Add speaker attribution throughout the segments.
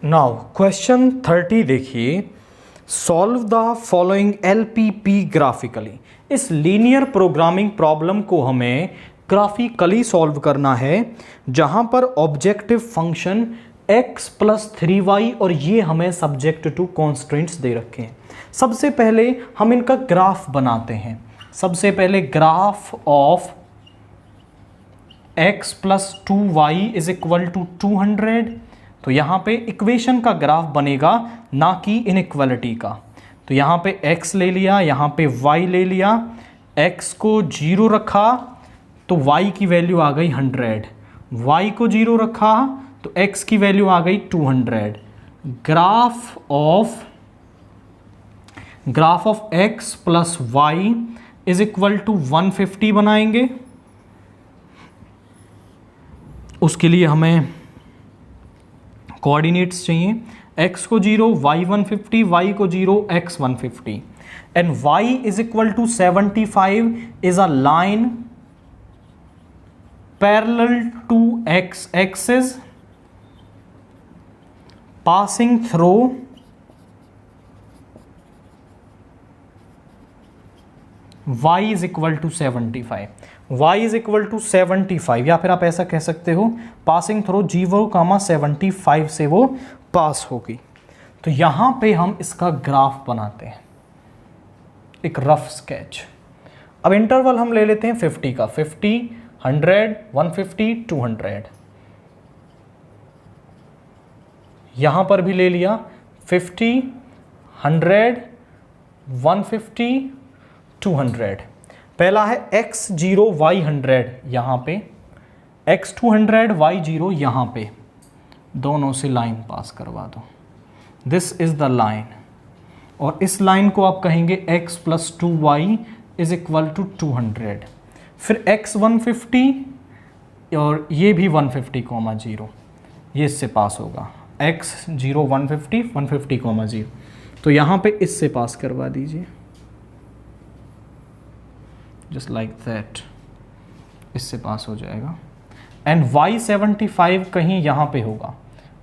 Speaker 1: Now question 30 देखिए, solve the following LPP graphically. इस linear programming problem को हमें ग्राफिकली सॉल्व करना है, जहां पर objective function x plus 3y और ये हमें सब्जेक्ट टू कॉन्स्ट्रेंट्स दे रखे हैं। सबसे पहले हम इनका ग्राफ बनाते हैं। सबसे पहले graph of x plus 2y is equal to 200। तो यहाँ पे इक्वेशन का ग्राफ बनेगा, ना कि इनइक्वालिटी का। तो यहाँ पे x ले लिया, यहाँ पे y ले लिया, x को 0 रखा तो y की वैल्यू आ गई 100, y को 0 रखा तो x की वैल्यू आ गई 200। Graph of x plus y is equal to 150 बनाएंगे। उसके लिए हमें कोऑर्डिनेट्स चाहिए, x को 0, y 150, y को 0, x 150 and y is equal to 75 is a line parallel to x axis passing through y is equal to 75, y is equal to 75, या फिर आप ऐसा कह सकते हो passing through 0,75 से वो पास होगी। तो यहां पे हम इसका ग्राफ बनाते हैं, एक रफ स्केच। अब इंटरवल हम ले लेते हैं 50 का, 50, 100, 150, 200। यहां पर भी ले लिया 50, 100, 150, 200। पहला है x 0 y 100, यहां पे x 200 y 0 यहां पे, दोनों से लाइन पास करवा दो। दिस इज द लाइन, और इस लाइन को आप कहेंगे x plus 2y is equal to 200। फिर x 150 और ये भी 150, 0, ये इससे पास होगा। x 0 150, 150, 0, तो यहाँ पे इससे पास करवा दीजिए, जस्ट लाइक दैट, इससे पास हो जाएगा। एंड y 75 कहीं यहाँ पे होगा।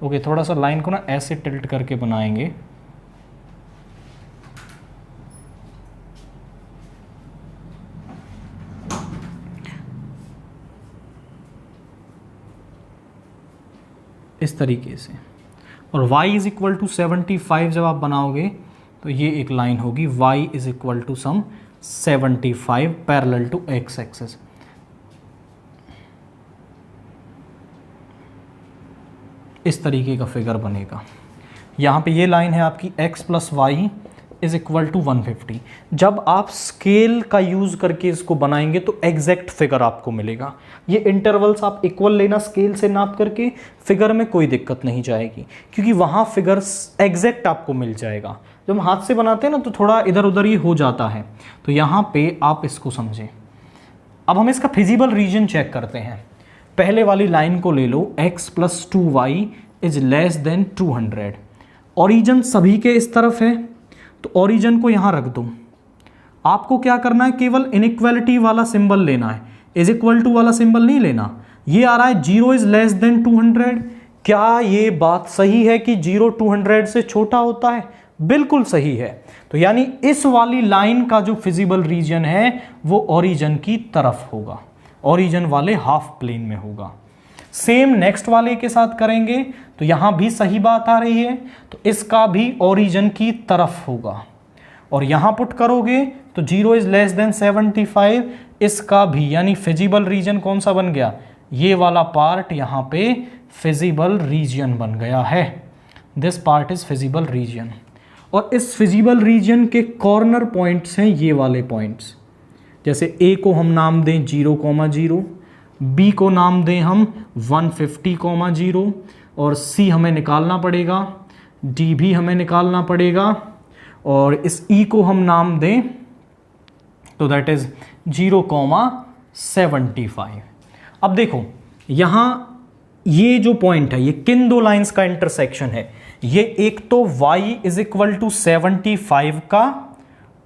Speaker 1: ओके, थोड़ा सा लाइन को ना ऐसे टिल्ट करके बनाएंगे, इस तरीके से। और y इज इक्वल टू 75 जब आप बनाओगे तो ये एक लाइन होगी, y is equal to some 75 parallel to x axis. इस तरीके का फिगर बनेगा। यहाँ पे ये लाइन है आपकी x plus Y is equal to 150। जब आप स्केल का यूज करके इसको बनाएंगे तो एग्जैक्ट फिगर आपको मिलेगा। ये इंटरवल्स आप इक्वल लेना स्केल से नाप करके, फिगर में कोई दिक्कत नहीं जाएगी, क्योंकि वहाँ फिगर एग्जैक्ट आपको मिल जाएगा। जब हम हाथ से बनाते हैं ना तो थोड़ा इधर उधर ही हो जाता है, तो यहाँ पे आप इसको समझें। अब हम इसका फिजिबल रीजन चेक करते हैं। पहले वाली लाइन को ले लो, x plus 2y is less than 200। Origin सभी के इस तरफ है, तो ओरिजिन को यहां रख दो। आपको क्या करना है, केवल इनइक्वालिटी वाला सिंबल लेना है, इज इक्वल टू वाला सिंबल नहीं लेना। ये आ रहा है 0 इज लेस देन 200। क्या ये बात सही है कि 0 200 से छोटा होता है? बिल्कुल सही है। तो यानी इस वाली लाइन का जो फिजिबल रीजन है वो ओरिजिन की तरफ होगा, ओरिजिन वाले हाफ प्लेन में होगा। सेम नेक्स्ट वाले के साथ करेंगे तो यहां भी सही बात आ रही है, तो इसका भी ओरिजिन की तरफ होगा। और यहां पुट करोगे तो 0 इज लेस देन 75, इसका भी, यानी फिजिबल रीजन कौन सा बन गया? ये वाला पार्ट यहां पे फिजिबल रीजन बन गया है। This part is feasible region. और इस फिजिबल रीजन के कॉर्नर पॉइंट्स हैं ये वाले पॉइंट्स। जैसे A को हम नाम दें 0,0, B को नाम दें हम 150,0 और C हमें निकालना पड़ेगा, D भी हमें निकालना पड़ेगा, और इस E को हम नाम दें तो दैट इज 0,75। अब देखो यहाँ ये जो पॉइंट है, ये किन दो लाइंस का इंटरसेक्शन है? ये एक तो y इज इक्वल टू 75 का,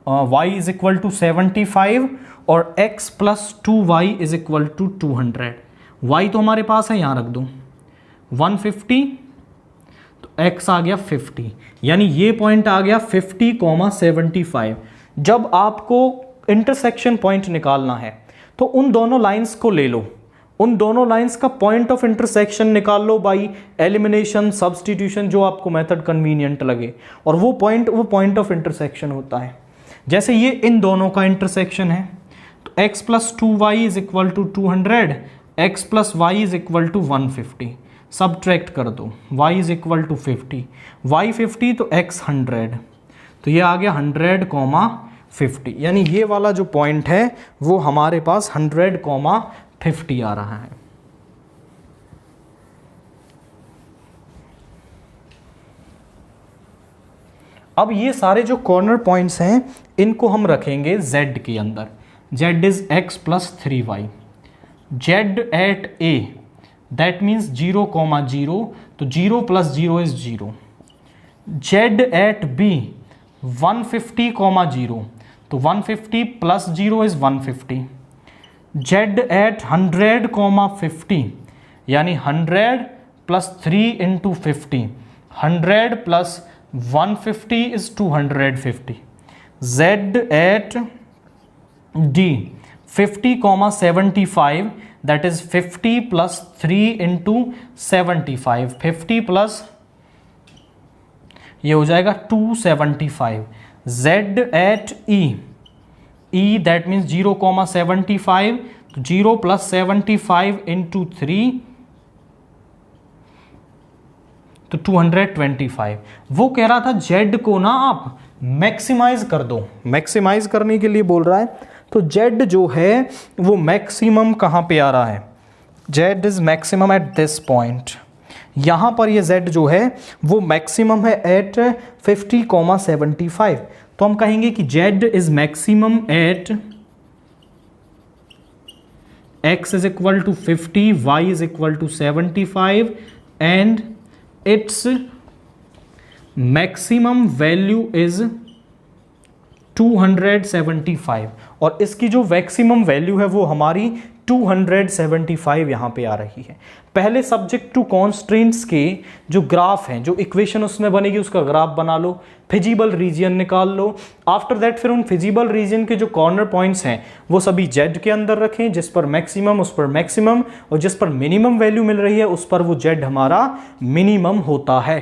Speaker 1: y इज इक्वल टू 75 और x plus 2y is equal to 200। y तो हमारे पास है, यहां रख दूं 150, तो x आ गया 50, यानी ये पॉइंट आ गया 50,75। जब आपको इंटरसेक्शन पॉइंट निकालना है तो उन दोनों लाइंस को ले लो, उन दोनों लाइंस का पॉइंट ऑफ इंटरसेक्शन निकाल लो बाई एलिमिनेशन, सब्सटीट्यूशन, जो आपको मेथड कन्वीनियंट लगे, और वो पॉइंट ऑफ इंटरसेक्शन होता है। जैसे ये इन दोनों का इंटरसेक्शन है तो x + 2y is equal to 200, x + y is equal to 150। Subtract कर दो, y is equal to 50, y 50 तो x 100, तो ये आ गया 100,50, यानी ये वाला जो पॉइंट है वो हमारे पास 100,50 आ रहा है। अब ये सारे जो कॉर्नर पॉइंट्स हैं इनको हम रखेंगे z के अंदर। z is x + 3y, z at a that means 0,0, तो 0 + 0 इज 0। z at b 150,0, तो 150 + 0 इज 150। z at 100,50, यानी 100 + 3 × 50, 100 + 150 is 250। z at d 50,75, that is 50 + 3 × 75, 50 plus ये हो जाएगा 275। z at e that means 0,75, तो 0 + 75 × 3 तो 225। वो कह रहा था z को ना आप मैक्सिमाइज कर दो, मैक्सिमाइज करने के लिए बोल रहा है। तो z जो है वो मैक्सिमम कहाँ पे आ रहा है, z is maximum at this point. यहाँ पर ये z जो है वो मैक्सिमम है एट 50,75, तो हम कहेंगे कि z is maximum at x is equal to 50, y is equal to 75 and its maximum value is 275, और इसकी जो मैक्सिमम वैल्यू है वो हमारी 275 यहाँ पे आ रही है। पहले सब्जेक्ट टू कॉन्स्ट्रेंट्स के जो ग्राफ हैं, जो इक्वेशन उसमें बनेगी उसका ग्राफ बना लो, फिजिबल रीजन निकाल लो। आफ्टर दैट फिर उन फिजिबल रीजन के जो कॉर्नर पॉइंट्स हैं वो सभी z के अंदर रखें, जिस पर मैक्सिमम उस पर मैक्सिमम, और जिस पर मिनिमम वैल्यू मिल रही है उस पर वो z हमारा मिनिमम होता है।